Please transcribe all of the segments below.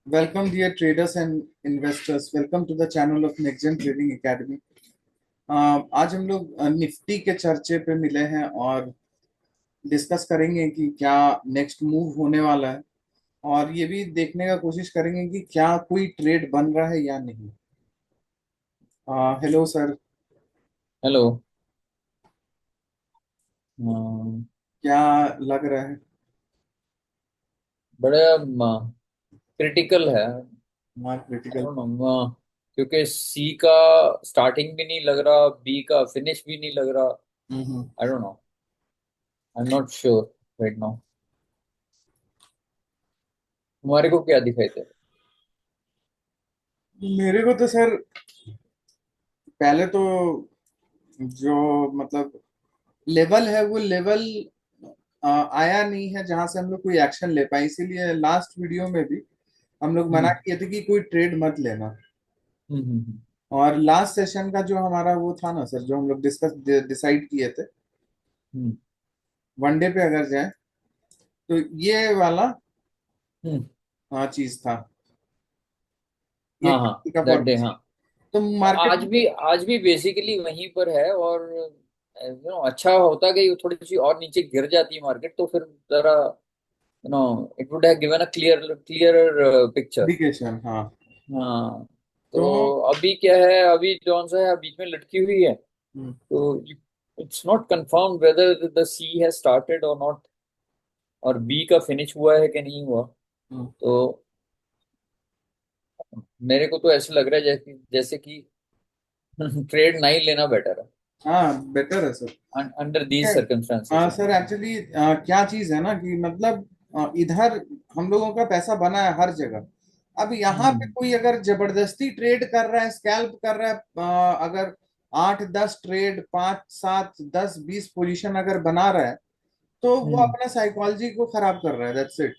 Welcome, dear traders and investors. Welcome to the channel of Next Gen Trading Academy. आज हम लोग Nifty के चर्चे पे मिले हैं और डिस्कस करेंगे कि क्या नेक्स्ट मूव होने वाला है, और ये भी देखने का कोशिश करेंगे कि क्या कोई ट्रेड बन रहा है या नहीं। Hello sir. हेलो। अम, क्या लग रहा है? बड़ा क्रिटिकल है। Mark I critical. Don't know, क्योंकि सी का स्टार्टिंग भी नहीं लग रहा, बी का फिनिश भी नहीं लग रहा। Hmm. I don't know, I am not sure right now. तुम्हारे को क्या दिखाई दे रहा मेरे को तो सर पहले तो जो मतलब लेवल है वो लेवल आया नहीं है जहां से हम लोग कोई एक्शन ले पाए, इसीलिए लास्ट वीडियो में भी हम लोग है? मना किए थे कि कोई ट्रेड मत लेना। हम्म हम्म और लास्ट सेशन का जो हमारा वो था ना सर, जो हम लोग डिस्कस डिसाइड किए थे, हम्म वनडे पे अगर जाए तो ये वाला हम्म, चीज था, ये हाँ हाँ, कैपिटल का दैट डे, पॉलिसी। हाँ। तो तो मार्केट आज भी बेसिकली वहीं पर है, और अच्छा होता गई, थोड़ी सी और नीचे गिर जाती है मार्केट तो फिर जरा it would have given a clear picture. Indication, हाँ। हाँ। तो तो अभी क्या है, अभी जौन सा है बीच में लटकी हुई है। हम्म, तो it's not confirm whether the C has started और नॉट, और बी का फिनिश हुआ है कि नहीं हुआ। हम्म, तो मेरे को तो ऐसे लग रहा है जैसे जैसे कि ट्रेड नहीं लेना बेटर है हाँ बेटर है सर। अंडर ठीक दीज है। सर्कमस्टांसेस। सर एक्चुअली क्या चीज है ना कि मतलब इधर हम लोगों का पैसा बना है हर जगह। अब यहाँ पे हम्म कोई अगर जबरदस्ती ट्रेड कर रहा है, स्कैल्प कर रहा है, अगर 8-10 ट्रेड, 5-7-10-20 पोजीशन अगर बना रहा है, तो वो हम्म अपना साइकोलॉजी को खराब कर रहा है, दैट्स इट।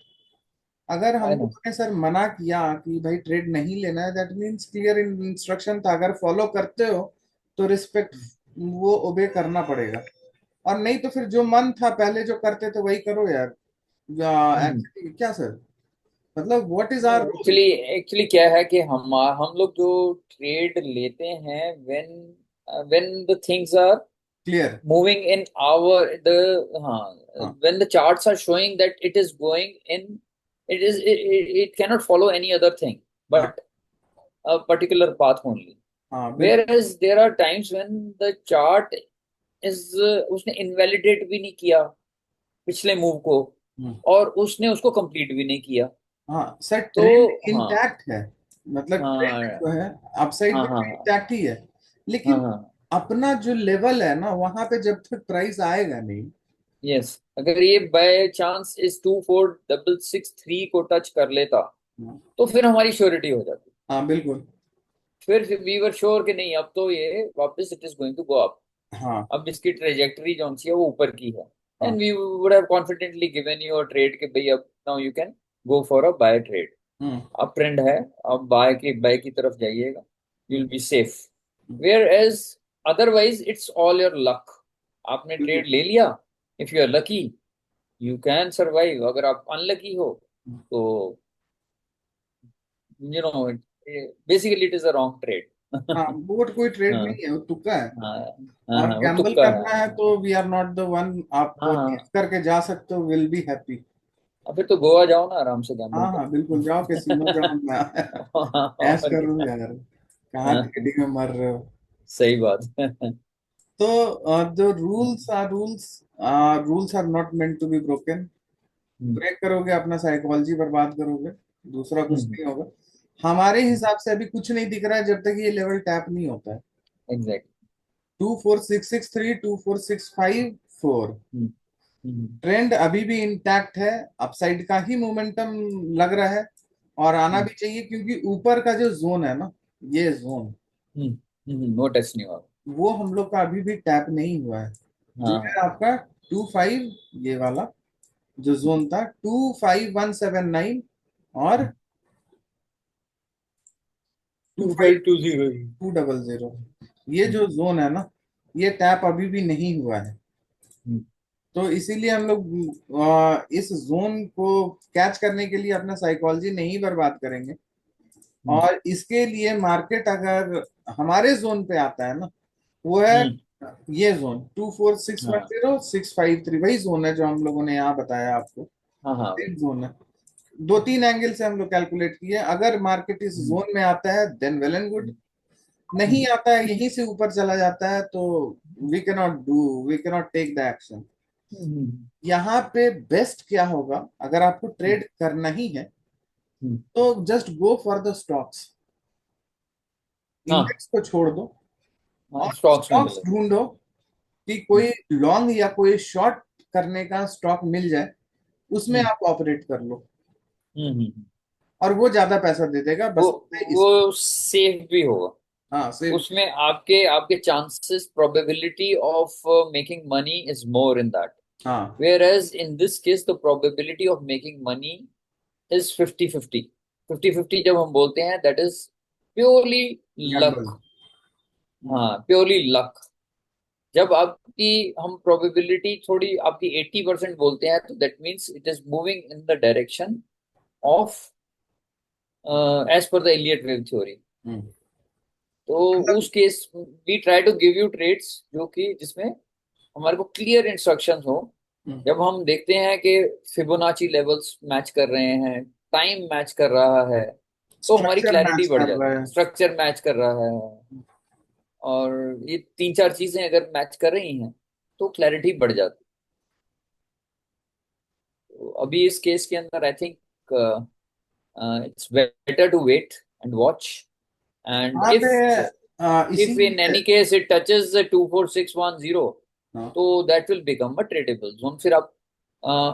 अगर हम आई नो। लोगों ने सर मना किया कि भाई ट्रेड नहीं लेना है, दैट मीन्स क्लियर इंस्ट्रक्शन था, अगर फॉलो करते हो तो रिस्पेक्ट वो ओबे करना पड़ेगा। और नहीं तो फिर जो मन था पहले जो करते थे वही करो यार। हम्म एक्चुअली क्या सर, मतलब what is our role? Actually actually क्या है कि हम लोग जो ट्रेड लेते हैं, when the things are clear. moving in our the हाँ when the charts are showing that it is going in, it cannot follow any other thing हाँ but a particular path only. हाँ बिल्कुल। Whereas there are times when the chart is उसने invalidate भी नहीं किया पिछले move को, हम्म, और उसने उसको कंप्लीट भी नहीं किया। हाँ सर तो ट्रेंड हाँ इंटैक्ट है। मतलब ट्रेंड हाँ जो है अपसाइड हाँ में हाँ इंटैक्ट ही है, हाँ लेकिन हाँ। अपना जो लेवल है ना वहां पे जब तक प्राइस आएगा नहीं। यस, अगर ये बाय चांस इस 246663 को टच कर लेता हाँ तो फिर हमारी श्योरिटी हो जाती। हाँ, बिल्कुल। फिर वी वर श्योर कि नहीं, अब तो ये वापस it is going to go up. हाँ अब इसकी ट्रेजेक्टरी जो सी है वो ऊपर की है, हाँ। And we would have confidently given you a trade कि भाई अब now you can go for a buy trade. Hmm अब ट्रेंड है, अब बाय की तरफ जाइएगा, you hmm, will be safe. Hmm, where as otherwise it's all your luck. आपने बिल्कुल। ट्रेड ले लिया, if you are lucky you can survive, अगर आप अनलकी हो तो you know basically it is a wrong trade. हाँ वो कोई ट्रेड हाँ नहीं है, वो तुक्का है। हाँ हाँ और हाँ, वो गैम्बल तुक्का है। करना है तो we are not the one. आप हाँ चीज हाँ। करके जा सकते हो, विल बी हैप्पी। अब फिर तो गोवा जाओ ना, आराम से गैम्बल हाँ हाँ बिल्कुल, करो। जाओ कैसीनो जाओ ना। ऐश और करो क्या। यार, कहाँ हाँ, ट्रेडिंग में मर रहे हो। सही बात है। तो जो rules are not meant to be broken. Break करोगे अपना साइकोलॉजी बर्बाद करोगे, दूसरा कुछ नहीं होगा। हमारे हिसाब से अभी कुछ नहीं दिख रहा है जब तक ये लेवल टैप नहीं होता है। एग्जैक्ट। 24663, 24654, ट्रेंड अभी भी इंटैक्ट है। अपसाइड का ही मोमेंटम लग रहा है, और आना भी चाहिए, क्योंकि ऊपर का जो जोन है ना, ये जोन नो टच नहीं हुआ। वो हम लोग का अभी भी टैप नहीं हुआ है। जो हाँ, है आपका 25, ये वाला जो जोन था 25179 और 2520। 25200, ये जो जोन है ना, ये टैप अभी भी नहीं हुआ है। तो इसीलिए हम लोग इस जोन को कैच करने के लिए अपना साइकोलॉजी नहीं बर्बाद करेंगे। हम्म और इसके लिए मार्केट अगर हमारे जोन पे आता है ना, वो है हम्म, ये जोन 24610653, वही जोन है जो हम लोगों ने यहाँ बताया आपको। हाँ हाँ सेम जोन है। दो तीन एंगल से हम लोग कैलकुलेट किए, अगर मार्केट इस हम्म जोन में आता है देन वेल एंड गुड, नहीं हम्म आता है यहीं से ऊपर चला जाता है तो we can not take the action. Hmm यहाँ पे बेस्ट क्या होगा, अगर आपको ट्रेड करना ही है हम्म, तो just go for the stocks, हाँ इंडेक्स को छोड़ दो हाँ और स्टॉक्स में स्टॉक्स मिले। ढूंढो कि कोई लॉन्ग या कोई शॉर्ट करने का स्टॉक मिल जाए, उसमें हम्म आप ऑपरेट कर लो, हम्म। और वो ज्यादा पैसा दे देगा वो बस इस। वो सेफ भी होगा। हाँ सिर्फ। उसमें आपके आपके chances probability of making money is more in that, हाँ whereas in this case the probability of making money is 50-50। 50-50 जब हम बोलते हैं that is purely Gamble. luck। हाँ प्योरली लक। जब आपकी हम प्रोबेबिलिटी थोड़ी आपकी 80% बोलते हैं तो that means it is moving in the direction of as per the Elliott wave theory. Hmm. तो उस case we try to give you trades जो कि जिसमें हमारे को क्लियर इंस्ट्रक्शंस हो। जब हम देखते हैं कि फिबोनाची लेवल्स मैच कर रहे हैं, टाइम मैच कर रहा है, तो हमारी स्ट्रक्चर क्लैरिटी मैच बढ़ कर जाती रहा है, है। स्ट्रक्चर मैच कर रहा है। और ये तीन चार चीजें अगर मैच कर रही हैं तो क्लैरिटी बढ़ जाती है। तो अभी इस केस के अंदर I think it's better to wait and watch. And वहां पे if in इसीलिए। any case it touches the 24610, हाँ तो that will become a tradable zone। फिर आप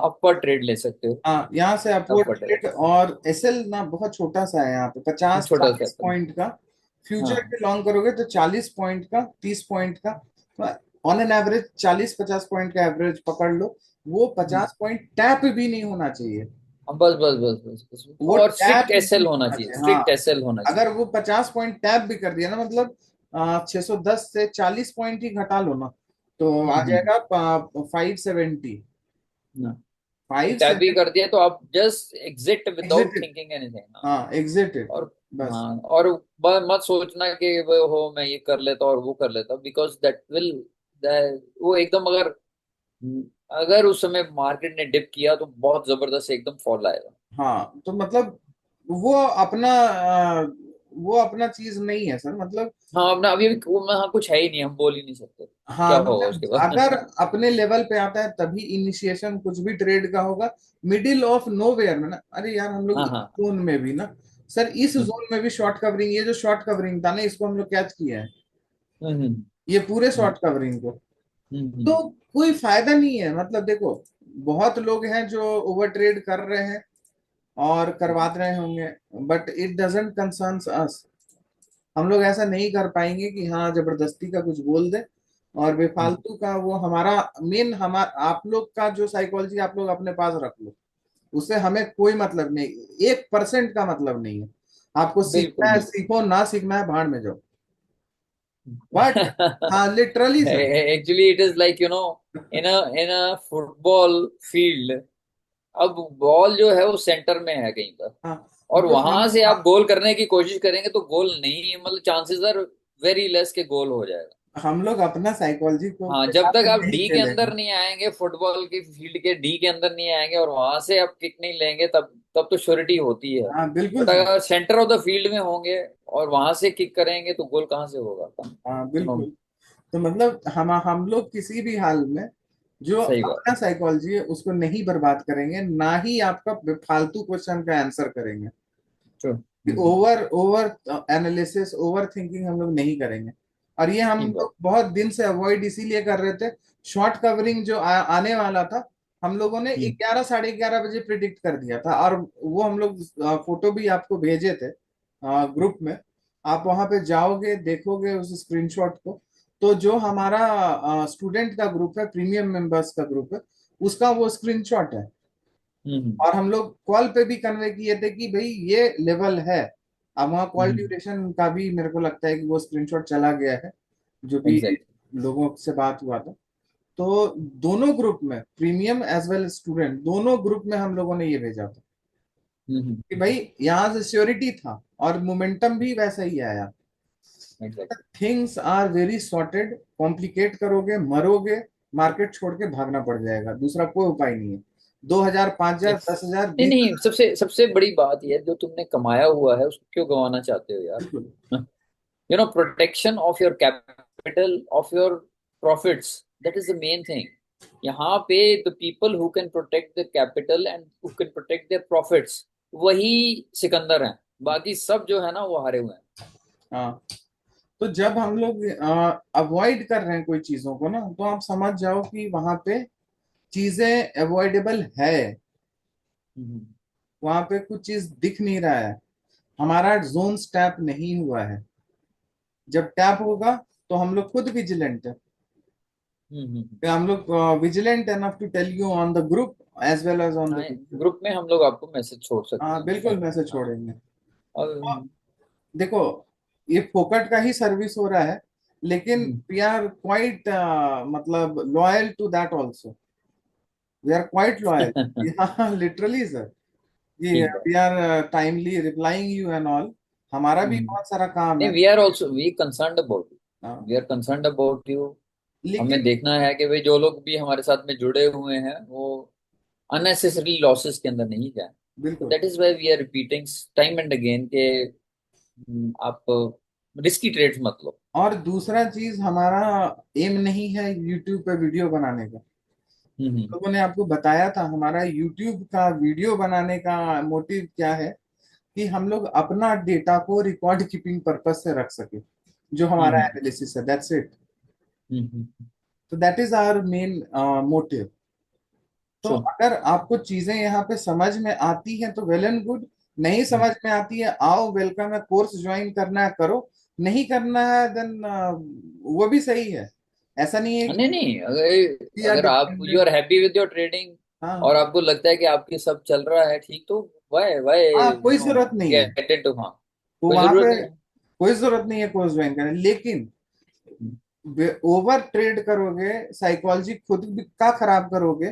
अपर ट्रेड ले सकते हो। हाँ, यहाँ से अपवर्ड अपर ट्रेड ट्रेड, और एसएल ना बहुत छोटा सा है यहाँ पे, पचास छोटा सा। 40 पॉइंट का। फ्यूचर हाँ पे लॉन्ग करोगे तो 40 पॉइंट का, 30 पॉइंट का, ऑन एन एवरेज 40-50 पॉइंट का एवरेज पकड़ लो। वो हम्म, 50 पॉइंट टैप भी नहीं होना चाहिए। बस बस बस बस बस। वो और टैप स्ट्रिक्ट भी एसएल नहीं होना होना चाहिए, चाहिए। स्ट्रिक्ट हाँ, एसएल होना अगर चाहिए। वो 50 पॉइंट टैप भी कर दिया ना, मतलब 610 से 40 पॉइंट ही घटा लो ना, तो आ हम्म। जाएगा 570। ना फाइव टैब भी सेवन कर दिया तो आप just exit without exerted. Thinking anything. हाँ एग्जिटेड। और बस। हाँ और मत सोचना कि वो हो मैं ये कर लेता और वो कर लेता, बिकॉज दैट विल, वो एकदम अगर अगर उस समय मार्केट ने डिप किया तो बहुत जबरदस्त एकदम फॉल आएगा। हाँ तो मतलब वो अपना वो अपना चीज नहीं है सर, मतलब। हाँ अपना अभी हाँ कुछ है ही नहीं, हम बोल ही नहीं सकते हाँ क्या होगा मतलब उसके अगर बाद। अपने लेवल पे आता है तभी इनिशिएशन कुछ भी ट्रेड का होगा। मिडिल ऑफ नोवेयर में ना, अरे यार हम लोग हाँ इस हाँ जोन में भी ना, सर इस हम्म जोन में भी शॉर्ट कवरिंग, ये जो शॉर्ट कवरिंग था ना, इसको हम लोग कैच किया है, हम्म हम्म ये पूरे हम्म शॉर्ट कवरिंग को। तो हम्म कोई फायदा नहीं है, मतलब देखो, बहुत लोग हैं जो ओवर ट्रेड कर रहे हैं और करवा रहे होंगे, बट इट डजेंट कंसर्न्स अस। हम लोग ऐसा नहीं कर पाएंगे कि हाँ जबरदस्ती का कुछ बोल दे, और हम्म, बेफालतू का वो हमारा मेन, हमारा आप लोग का जो साइकोलॉजी आप लोग अपने पास रख लो, उससे हमें कोई मतलब नहीं, 1% का मतलब नहीं है। आपको बिल्कुल सीखना है बिल्कुल। सीखो, ना सीखना है भाड़ में जाओ। बट हाँ literally sir. Actually it is like in a football field, अब बॉल जो है वो सेंटर में है कहीं पर, हाँ और जो वहां हम से आप गोल करने की कोशिश करेंगे तो गोल नहीं, मतलब चांसेस आर वेरी लेस के गोल हो जाएगा। हम लोग अपना साइकोलॉजी को हाँ पे जब यहाँ तक पे आप नहीं डी के खेलेंगे। अंदर नहीं आएंगे, फुटबॉल की फील्ड के डी के अंदर नहीं आएंगे और वहां से आप किक नहीं लेंगे, तब तब तो श्योरिटी होती है। हाँ बिल्कुल बट सर। अगर सेंटर ऑफ द फील्ड में होंगे और वहां से किक करेंगे तो गोल कहाँ से होगा। हाँ नो, बिल्कुल। तो मतलब हम लोग किसी भी हाल में जो सही बात अपना साइकोलॉजी है उसको नहीं बर्बाद करेंगे, ना ही आपका फालतू क्वेश्चन का आंसर करेंगे। ट्रू। कि over over analysis, over thinking हम लोग नहीं करेंगे। और ये हम ठीक बात। लोग बहुत दिन से अवॉइड इसीलिए कर रहे थे। शॉर्ट कवरिंग जो आने वाला था, हम लोगों ने हम्म 11 साढ़े 11 बजे प्रिडिक्ट कर दिया था, और वो हम लोग फोटो भी आपको भेजे थे ग्रुप में। आप वहां पे जाओगे देखोगे उस स्क्रीनशॉट को, तो जो हमारा स्टूडेंट का ग्रुप है, प्रीमियम मेंबर्स का ग्रुप है, उसका वो स्क्रीनशॉट है। हम्म और हम लोग कॉल पे भी कन्वे किए थे कि भाई ये लेवल है। अब वहाँ कॉल हम्म ड्यूरेशन का भी मेरे को लगता है कि वो स्क्रीनशॉट चला गया है, जो भी एग्जैक्ट। लोगों से बात हुआ था। तो दोनों ग्रुप में, प्रीमियम एज वेल स्टूडेंट, दोनों ग्रुप में हम लोगों ने ये भेजा था कि भाई यहाँ से श्योरिटी था और मोमेंटम भी वैसा ही आया। Exactly. Things are very sorted, complicate करोगे मरोगे, मार्केट छोड़ के भागना पड़ जाएगा, दूसरा कोई उपाय नहीं है। 2,000, 5,000, यस। 10,000, नहीं बीस नहीं, सबसे सबसे बड़ी बात यह है, जो तुमने कमाया हुआ है उसको क्यों गंवाना चाहते हो यार? बिल्कुल। Protection of your capital, of your profits, that is the main thing. यहाँ पे the people who can protect the capital and who can protect their profits, वही सिकंदर हैं। बाकी सब जो है ना वो हारे हुए हैं। हाँ, तो जब हम लोग अवॉइड कर रहे हैं कोई चीजों को ना, तो आप समझ जाओ कि वहां पे चीजें अवॉइडेबल है, हम्म। वहां पे कुछ चीज दिख नहीं रहा है, हमारा जोन टैप नहीं हुआ है। जब टैप होगा तो हम लोग खुद विजिलेंट है, हम लोग vigilant enough to tell you on the group as well as on the हाँ, वीडियो। ग्रुप में हम लोग आपको मैसेज छोड़ सकते हाँ हैं बिल्कुल, ऐसा। मैसेज हाँ। छोड़ेंगे। और और देखो, ये फोकट का ही सर्विस हो रहा है, लेकिन वी आर क्वाइट मतलब loyal to that also, we are quite loyal. हाँ लिटरली सर, ये ठीक है। We are timely replying you and all, हमारा भी हम्म। बहुत सारा काम नहीं, है। We are also we concerned about you. हाँ, we are concerned about you. हमें लेकिन देखना है कि भाई जो लोग भी हमारे साथ में जुड़े हुए हैं वो अननेसेसरी लॉसेस के अंदर नहीं जाए। तो बिल्कुल। That is why we are repeating time and again के आप रिस्की ट्रेड्स मत लो। और दूसरा चीज, हमारा एम नहीं है यूट्यूब पे वीडियो बनाने का। हम्म। लोगों ने आपको बताया था हमारा यूट्यूब का वीडियो बनाने का मोटिव क्या है, कि हम लोग अपना डेटा को रिकॉर्ड कीपिंग पर्पज से रख सके, जो हमारा हम्म। एनालिसिस है, दैट्स इट। हम्म। तो that is our main motive. तो सो अगर आपको चीजें यहाँ पे समझ में आती हैं तो वेल एंड गुड, नहीं समझ में आती है आओ, वेलकम है, कोर्स ज्वाइन करना है करो, नहीं करना है देन वो भी सही है। ऐसा नहीं है नहीं कि नहीं, अगर वी आर अगर आप you dependent. Are happy with your trading हाँ और आपको लगता है कि आपकी सब चल रहा है ठीक, तो वाई वाई हाँ, कोई जरूरत नहीं है, गेट इनटू। हाँ, तो कोई वहां जरूरत पे नहीं है। कोई जरूरत नहीं है कोर्स ज्वाइन करने, लेकिन ओवर ट्रेड करोगे, साइकोलॉजी खुद भी का खराब करोगे,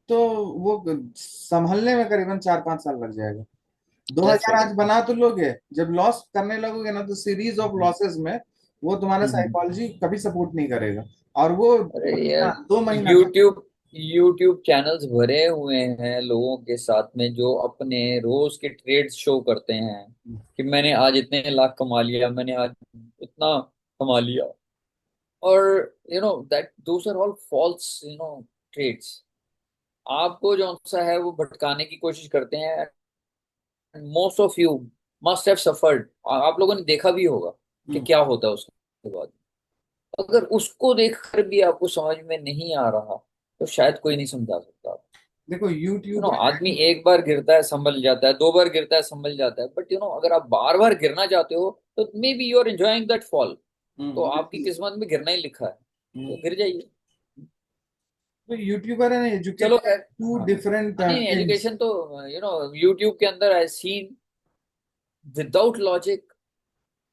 तो वो संभलने में करीबन 4-5 साल लग जाएगा। That's 2,000 right. आज बना तो लोगे, जब लॉस करने लगोगे ना, तो सीरीज ऑफ लॉसेस में वो तुम्हारा साइकोलॉजी कभी सपोर्ट नहीं करेगा, और वो अरे यार, महीना 2 महीना का। यूट्यूब यूट्यूब चैनल्स भरे हुए हैं लोगों के साथ में जो अपने रोज के ट्रेड्स शो करते हैं कि मैंने आज इतने लाख कमा लिया, मैंने आज इतना कमा लिया। और that those are all false trades. आपको जो सा है वो भटकाने की कोशिश करते हैं। Most of you must have suffered. आप लोगों ने देखा भी होगा कि हम्म, क्या होता है उसके बाद। अगर उसको देखकर भी आपको समझ में नहीं आ रहा तो शायद कोई नहीं समझा सकता। देखो यूट्यूबर आदमी एक बार गिरता है संभल जाता है, दो बार गिरता है संभल जाता है, बट अगर आप बार बार गिरना चाहते हो तो maybe you are enjoying that fall. तो आपकी बिल्कुल। किस्मत में गिरना ही लिखा है, तो गिर जाइए। तो यूट्यूबर है चलो एजुकेटेड खैर। टू हाँ। डिफरेंट नहीं, थिंग्स। एजुकेशन तो यूट्यूब के अंदर आई सीन विदाउट लॉजिक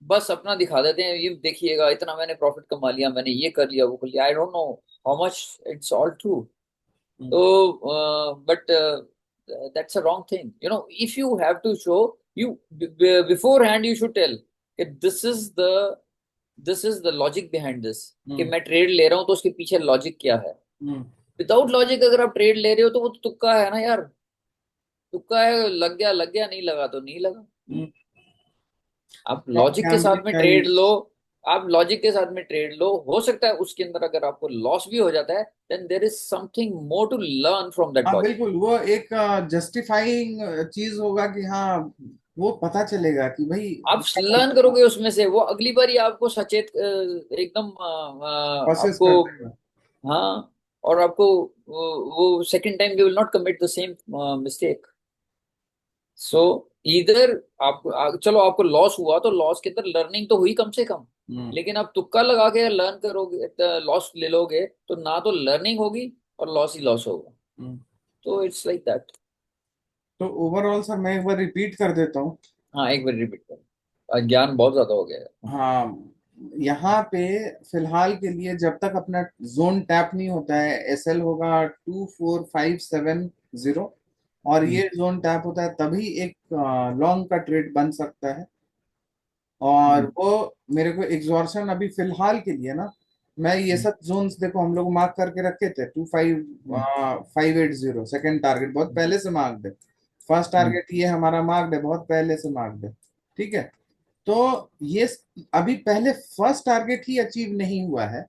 बस अपना दिखा देते हैं, ये देखिएगा इतना मैंने प्रॉफिट कमा लिया, मैंने ये कर लिया वो कर लिया। आई don't know how much it's all true. तो but that's a wrong thing. If you have to show, you beforehand you should tell that this is the logic behind this, कि मैं ट्रेड ले रहा हूं तो उसके पीछे लॉजिक क्या है। विदाउट लॉजिक अगर आप ट्रेड ले रहे हो तो वो तो तुक्का है ना यार। तुक्का है, लग गया नहीं लगा तो नहीं लगा। आप लॉजिक के साथ गैम्बलिंग में का ही। ट्रेड लो। आप लॉजिक के साथ में ट्रेड लो, हो सकता है उसके अंदर अगर आपको लॉस भी हो जाता है, then there is something more to learn from that हाँ लॉजिक। बिल्कुल, वो एक जस्टिफाइंग चीज होगा कि हाँ, वो पता चलेगा कि भाई आप लर्न करोगे उसमें से, वो अगली बार ही आपको सचेत एकदम प्रोसेस आपको। कर देगा। हाँ। और आपको वो second time you will not commit the same mistake. So इधर चलो आपको लॉस हुआ तो लॉस के अंदर लर्निंग तो हुई कम से कम। हम्म, लेकिन आप तुक्का लगा के लर्न करोगे, लॉस ले लोगे तो ना तो लर्निंग होगी और लॉस ही लॉस होगा। हम्म। तो इट्स लाइक दैट। तो ओवरऑल सर मैं एक बार रिपीट कर देता हूँ। हाँ, एक बार रिपीट करो, ज्ञान बहुत ज्यादा हो गया है। हाँ, यहाँ पे फिलहाल के लिए जब तक अपना जोन टैप नहीं होता है, एसएल होगा 24570, और हम्म ये जोन टैप होता है तभी एक लॉन्ग का ट्रेड बन सकता है। और हम्म वो मेरे को एग्जॉर्शन अभी फिलहाल के लिए ना, मैं ये हम्म सब जोन्स देखो हम लोग मार्क करके रखे थे, 25580 सेकंड टारगेट बहुत पहले से मार्क्ड है, फर्स्ट हम्म टारगेट ये हमारा मार्क्ड है, बहुत पहले से मार्क्ड है। ठीक है, तो ये अभी पहले फर्स्ट टारगेट ही अचीव नहीं हुआ है,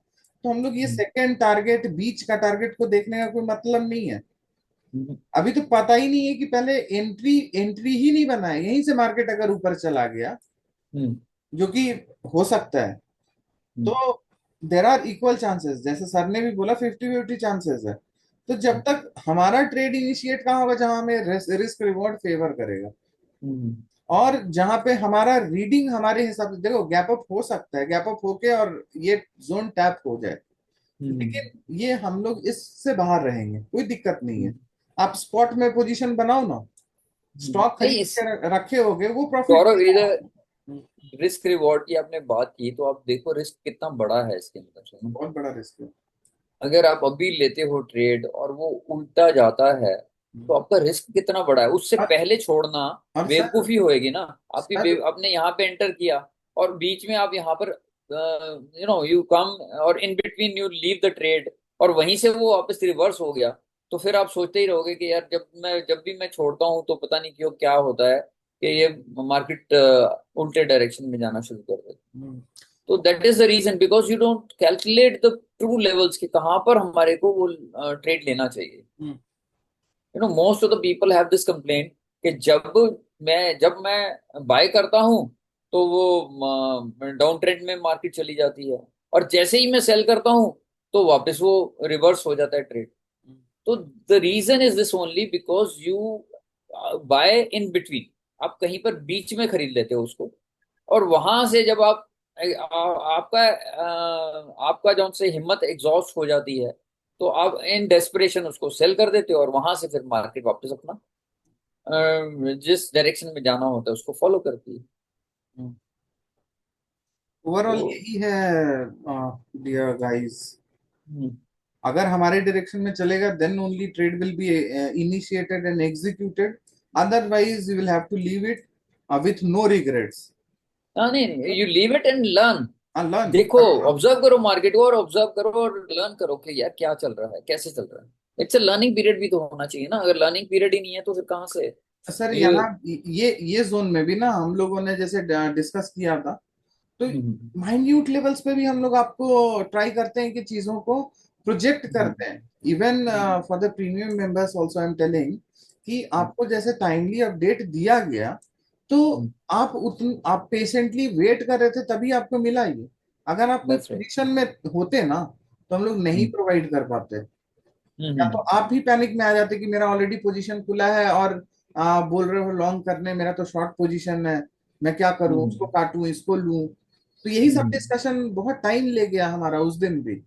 तो हम लोग ये हम्म सेकंड टारगेट, बीच का टारगेट को देखने का कोई मतलब नहीं है। हम्म अभी तो पता ही नहीं है कि पहले एंट्री एंट्री ही नहीं बना है, यहीं से मार्केट अगर ऊपर चला गया, हम्म जो कि हो सकता है, हम्म तो देर आर इक्वल चांसेस, जैसे सर ने भी बोला 50-50 चांसेस है। तो जब तक हमारा ट्रेड इनिशिएट कहाँ होगा, जहां हमें रिस्क रिवॉर्ड फेवर करेगा, हम्म और जहां पे हमारा रीडिंग हमारे हिसाब से, देखो गैप अप हो सकता है, गैप अप होके और ये जोन टैप हो जाए, हम्म लेकिन ये हम लोग इससे बाहर रहेंगे, कोई दिक्कत नहीं है। हम्म आप स्पॉट में पोजीशन बनाओ ना, स्टॉक नहीं, खरीद इस के रखे होगे, वो प्रॉफिट गौरव, देगा। इधर रिस्क रिवॉर्ड की आपने बात की, तो आप देखो रिस्क कितना बड़ा है इसके अंदर से ना। बहुत बड़ा रिस्क है। अगर आप अभी लेते हो ट्रेड और वो उल्टा जाता है, तो आपका रिस्क कितना बड़ा है, उससे और पहले छोड़ना और सर बेवकूफी होएगी ना। सर आपने यहाँ पे एंटर किया और बीच में आप यहाँ पर यू कम, और in between you leave the trade, और वहीं से वो वापस रिवर्स हो गया, तो फिर आप सोचते ही रहोगे कि यार जब भी मैं छोड़ता हूँ तो पता नहीं क्यों क्या होता है कि ये मार्केट उल्टे डायरेक्शन में जाना शुरू कर देता है। हम्म, तो that is the reason, because you don't calculate the true levels के कहाँ पर हमारे को वो ट्रेड लेना चाहिए। Hmm, most of the people have this complaint कि जब मैं बाय करता हूँ तो वो डाउन ट्रेंड में मार्केट चली जाती है, और जैसे ही मैं सेल करता हूँ तो वापस वो रिवर्स हो जाता है ट्रेड। तो the reason is this only because you buy in between, आप कहीं पर बीच में खरीद लेते हो उसको, और वहां से जब आपका जो से हिम्मत एग्जॉस्ट हो जाती है, तो आप इन डेस्परेशन उसको सेल कर देते हो, और वहां से फिर मार्केट वापस अपना जिस डायरेक्शन में जाना होता है उसको फॉलो करती है। हम्म। तो ओवरऑल यही है डियर गाइस, हम्म, अगर हमारे डायरेक्शन में चलेगा then only trade will be initiated and executed, otherwise you will have to leave it with no regrets, हाँ, नहीं नहीं, you leave it and learn. Learn. देखो, ऑब्जर्व करो मार्केट को, और ऑब्जर्व करो और लर्न करो कि यार क्या चल रहा है, कैसे चल रहा है। इट्स अ लर्निंग पीरियड भी तो होना चाहिए ना, अगर लर्निंग पीरियड ही नहीं है तो फिर कहाँ से सर ये। यहाँ ये जोन में भी ना हम लोगों ने जैसे डिस्कस किया था, तो हम्म माइन्यूट लेवल्स पे भी हम लोग आपको ट्राई करते हैं कि चीजों को प्रोजेक्ट हम्म करते हैं, even for the premium members also I am telling कि आपको जैसे टाइमली अपडेट दिया गया, तो आप पेशेंटली वेट कर रहे थे तभी आपको मिला ये। अगर आप कोई दैट्स राइट। पोजीशन में होते ना, तो हम लोग नहीं प्रोवाइड कर पाते, या तो हम्म आप भी पैनिक में आ जाते कि मेरा ऑलरेडी पोजीशन खुला है और बोल रहे हो लॉन्ग करने, मेरा तो शॉर्ट पोजीशन है, मैं क्या करूं, उसको हम्म काटूं इसको लूं। तो यही सब हम्म डिस्कशन बहुत टाइम ले गया हमारा उस दिन भी,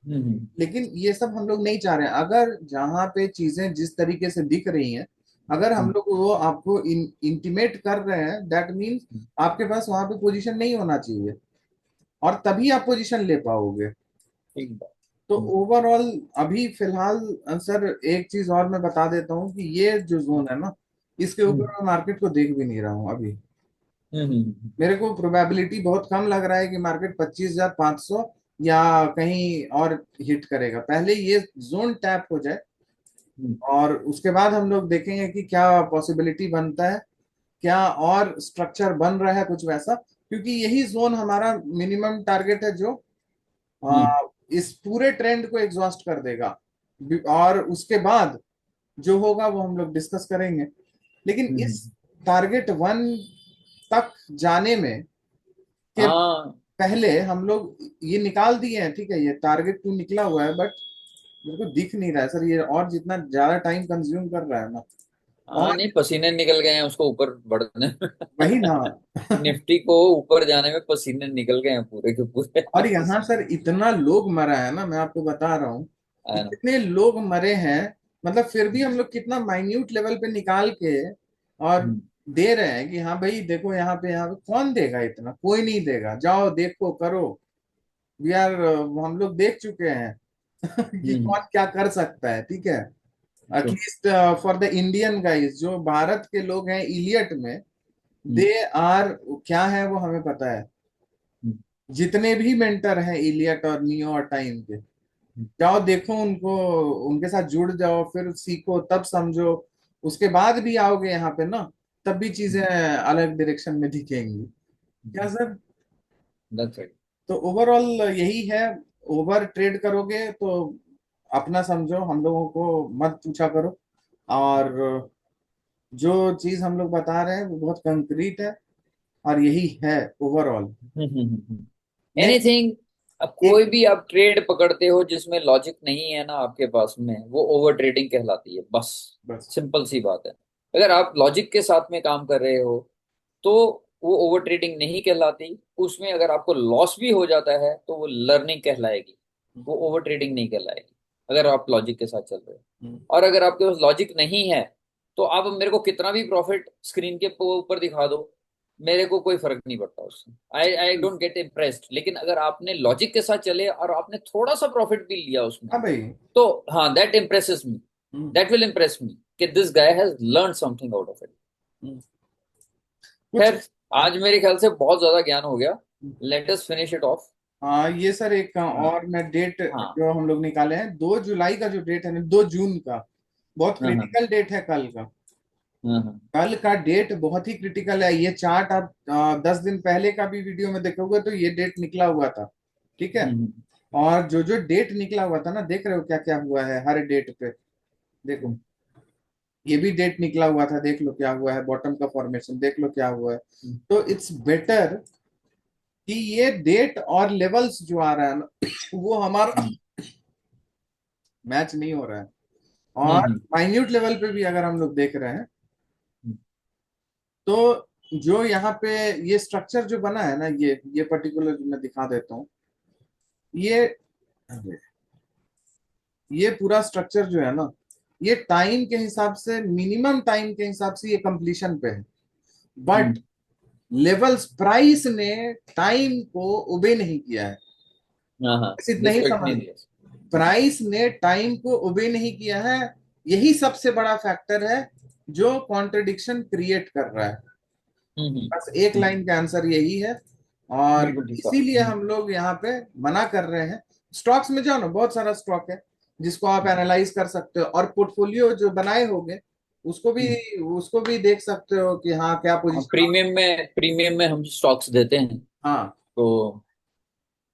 हम्म लेकिन ये सब हम लोग नहीं चाह रहे हैं। अगर जहां पे चीजें जिस तरीके से दिख रही हैं, अगर हम हम्म लोग वो आपको इंटीमेट कर रहे हैं, दैट मीन्स आपके पास वहां पे पोजीशन नहीं होना चाहिए, और तभी आप पोजीशन ले पाओगे। ठीक बात। तो हम्म ओवरऑल अभी फिलहाल सर एक चीज और मैं बता देता हूँ कि ये जो जोन है ना, इसके ऊपर हम्म मैं मार्केट को देख भी नहीं रहा हूँ अभी। हम्म मेरे को प्रोबेबिलिटी बहुत कम लग रहा है कि मार्केट 25,500 या कहीं और हिट करेगा, पहले ये जोन टैप हो जाए, हम्म और उसके बाद हम लोग देखेंगे कि क्या पॉसिबिलिटी बनता है, क्या और स्ट्रक्चर बन रहा है कुछ वैसा, क्योंकि यही जोन हमारा मिनिमम टारगेट है जो हम्म इस पूरे ट्रेंड को एग्जॉस्ट कर देगा, और उसके बाद जो होगा वो हम लोग डिस्कस करेंगे। लेकिन इस हम्म। टारगेट वन तक जाने में के हाँ पहले हम लोग ये निकाल दिए हैं, ठीक है, ये टारगेट टू निकला हुआ है, बट मेरे को दिख नहीं रहा है सर ये, और जितना ज्यादा टाइम कंज्यूम कर रहा है ना, हाँ, और नहीं, पसीने निकल गए हैं उसको ऊपर बढ़ने वही ना। में। निफ्टी को ऊपर जाने में पसीने निकल गए हैं पूरे के पूरे। और यहाँ सर इतना लोग मरा है ना, मैं आपको बता रहा हूँ, है ना। इतने लोग मरे हैं, मतलब फिर भी हम लोग कितना माइन्यूट लेवल पे निकाल के और हम्म दे रहे हैं कि हाँ भाई देखो यहाँ पे कौन देगा, इतना कोई नहीं देगा, जाओ देखो करो। वी आर, हम लोग देख चुके हैं कि हम्म। कौन क्या कर सकता है, ठीक है। True. At least for the Indian guys, जो भारत के लोग हैं इलियट में, हम्म। दे आर, क्या है वो हमें पता है। हम्म। जितने भी मेंटर हैं इलियट और नियो और टाइम के, जाओ देखो उनको, उनके साथ जुड़ जाओ, फिर सीखो तब समझो। उसके बाद भी आओगे यहाँ पे ना, तब भी चीजें अलग डायरेक्शन में दिखेंगी। क्या सर? That's right. तो ओवरऑल यही है। ओवर ट्रेड करोगे तो अपना समझो, हम लोगों को मत पूछा करो। और जो चीज हम लोग बता रहे हैं वो बहुत कंक्रीट है, और यही है ओवरऑल। नेक्स्ट। एनीथिंग। अब एक। कोई भी आप ट्रेड पकड़ते हो जिसमें लॉजिक नहीं है ना आपके पास में, वो ओवर ट्रेडिंग कहलाती है बस। बस। सिंपल सी बात है। अगर आप लॉजिक के साथ में काम कर रहे हो तो वो ओवर ट्रेडिंग नहीं कहलाती। उसमें अगर आपको लॉस भी हो जाता है तो वो लर्निंग कहलाएगी। वो ओवर ट्रेडिंग नहीं कहलाएगी अगर आप लॉजिक के साथ चल रहे हो। और अगर आपके पास लॉजिक नहीं है तो आप मेरे को कितना भी प्रॉफिट स्क्रीन के ऊपर दिखा दो, मेरे को कोई फर्क नहीं पड़ता उससे। आई आई डोंट गेट इम्प्रेस्ड। लेकिन अगर आपने लॉजिक के साथ चले और आपने थोड़ा सा प्रॉफिट भी लिया उसमें, हाँ भाई। तो हाँ, that impresses me. Hmm, that will impress me कि this guy has learn something out of it. Hmm, कुछ। खैर, आज मेरे ख्याल से बहुत ज्यादा ज्ञान हो गया। Let us finish it of. हाँ ये सर, एक हाँ। और मैं डेट हाँ। जो हम लोग निकाले हैं, 2 जुलाई का जो डेट है ना, 2 जून का, बहुत हाँ। हाँ। क्रिटिकल डेट है कल का। हाँ। हाँ। कल का डेट बहुत ही क्रिटिकल है। ये चार्ट आप 10 दिन पहले का भी वीडियो में देखोगे तो ये डेट निकला हुआ था, ठीक है। हम्म। और जो जो डेट निकला हुआ था ना, देख रहे हो क्या क्या हुआ है हर डेट पे। देखो, हम्म। ये भी डेट निकला हुआ था, देख लो क्या हुआ है, बॉटम का फॉर्मेशन देख लो क्या हुआ है। हम्म। तो इट्स बेटर कि ये डेट और लेवल्स जो आ रहा है ना वो हमारा हम्म। मैच नहीं हो रहा है। हम्म। और माइन्यूट लेवल पे भी अगर हम लोग देख रहे हैं, हम्म। तो जो यहाँ पे ये स्ट्रक्चर जो बना है ना, ये पर्टिकुलर मैं दिखा देता हूँ। ये ये पूरा स्ट्रक्चर जो है ना, ये टाइम के हिसाब से, मिनिमम टाइम के हिसाब से ये कंप्लीशन पे है। But hmm. लेवल्स, प्राइस ने टाइम को ओबे नहीं किया है। हाँ। हाँ। बस इतना ही रिस्पेक्ट समझ। नहीं दिया। प्राइस ने टाइम को ओबे नहीं किया है। यही सबसे बड़ा फैक्टर है जो कॉन्ट्रडिक्शन क्रिएट कर रहा है। बस एक हम्म। लाइन का आंसर यही है। और बिल्कुल ठीक कहा। इसीलिए हम लोग यहाँ पे मना कर रहे हैं। स्टॉक्स में जाओ ना, बहुत सारा स्टॉक है जिसको आप एनालाइज कर सकते हो, और पोर्टफोलियो जो बनाए होंगे उसको भी हम्म। उसको भी देख सकते हो कि हाँ क्या पोजीशन। प्रीमियम में हम स्टॉक्स देते हैं, हाँ तो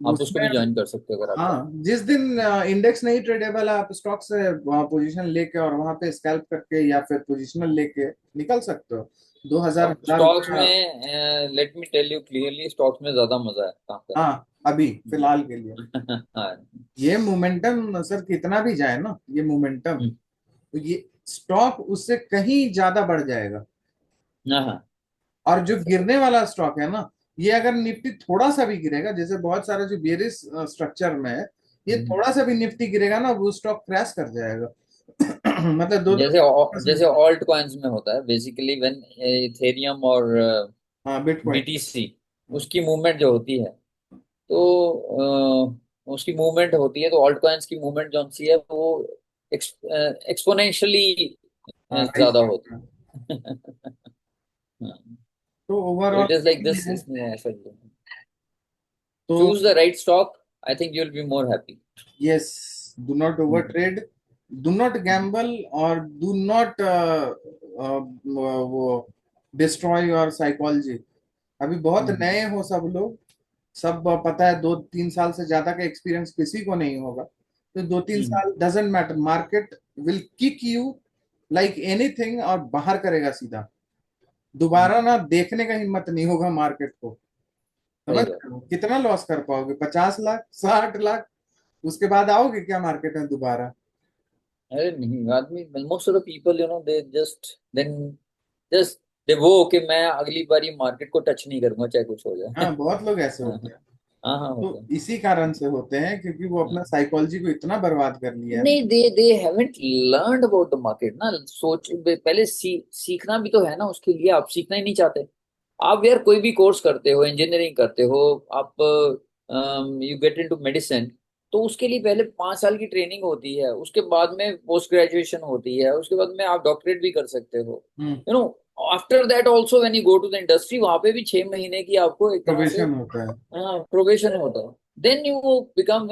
आप उसको भी उसमें। ज्वाइन कर सकते हो अगर आप चाहें। हाँ, जिस दिन इंडेक्स नहीं ट्रेडेबल है, आप स्टॉक से पोजीशन लेके और वहां पे स्कैल्प करके या फिर पोजीशनल लेके निकल सकते हो। 2000 स्टॉक्स रुपया। में let me tell you clearly, stocks में ज्यादा मजा है काम हाँ, अभी करने फिलहाल के लिए में। हाँ। ये मोमेंटम सर कितना भी जाए ना, ये मोमेंटम, हम्म। तो ये स्टॉक उससे कहीं ज्यादा बढ़ जाएगा। हाँ। हाँ। और जो गिरने वाला स्टॉक है ना, ये अगर निफ्टी थोड़ा सा भी गिरेगा, जैसे बहुत सारा जो बेरिस स्ट्रक्चर में है, ये हम्म। थोड़ा सा भी निफ्टी गिरेगा ना, वो स्टॉक क्रैश कर जाएगा। मतलब दो दो जैसे जैसे 50%। ऑल्ट कॉइन्स में होता है बेसिकली, व्हेन इथेरियम और हाँ, बिटकॉइन। बीटीसी, उसकी मूवमेंट जो होती है, तो उसकी मूवमेंट होती है, तो ऑल्ट कॉइन्स की मूवमेंट जो सी है वो एक्सपोनेंशियली हाँ, राइस ज्यादा होती करता है। है। तो तो overall it is like this, इसमें ऐसा तो choose the right stock. I think you will be more happy. Yes, do not over trade, do not Gamble, और डू नॉट वो डिस्ट्रॉय योर साइकोलॉजी। अभी बहुत नए हो सब लोग, सब पता है, 2-3 साल से ज्यादा का एक्सपीरियंस किसी को नहीं होगा। तो 2-3 साल doesn't matter, market will kick you like anything और बाहर करेगा सीधा। दोबारा ना देखने का हिम्मत नहीं होगा मार्केट को। समझ सही बात। रहे हो? कितना लॉस कर पाओगे, 50 लाख, 60 लाख? उसके बाद आओगे क्या मार्केट में दोबारा? अरे नहीं, आदमी, most of the people they just they वो कि मैं अगली बारी मार्केट को टच नहीं करूंगा चाहे कुछ हो जाए। हाँ, बहुत लोग ऐसे हाँ। होते हैं। हाँ हाँ तो होता है। इसी कारण से होते हैं क्योंकि वो अपना साइकोलॉजी को इतना बर्बाद कर लिया है ना। नहीं, they haven't learned about the market ना। पहले सीखना भी तो है ना, उसके लिए आप सीखना ही नहीं चाहते। आप यार कोई भी कोर्स करते हो, इंजीनियरिंग करते हो, आप यू गेट इनटू मेडिसिन, तो उसके लिए पहले 5 साल की ट्रेनिंग होती है, उसके बाद में पोस्ट ग्रेजुएशन होती है, उसके बाद में आप डॉक्टरेट भी कर सकते हो। Hmm. You know, after that also when you go to the industry, वहां पे भी 6 महीने की आपको एक तरह से प्रोबेशन होता है। प्रोबेशन होता है। Then you become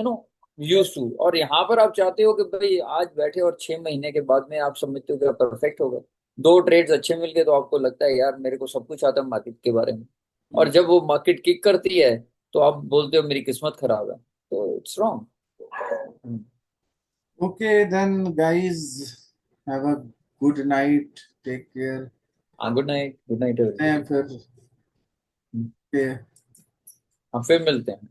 use to. और यहाँ पर आप चाहते हो कि भाई आज बैठे और 6 महीने के बाद में आप समझते हो कि आप परफेक्ट हो गए, 2 ट्रेड्स अच्छे मिल गए, तो आपको लगता है यार मेरे को सब कुछ आता है मार्केट के बारे में। और हम्म। जब वो मार्केट किक करती है, तो आप बोलते हो मेरी किस्मत खराब है। तो it's wrong. Okay then guys, have a good night, take care. हाँ, गुड नाइट, गुड नाइट हैं एवरीबॉडी। फिर। हम फिर मिलते हैं।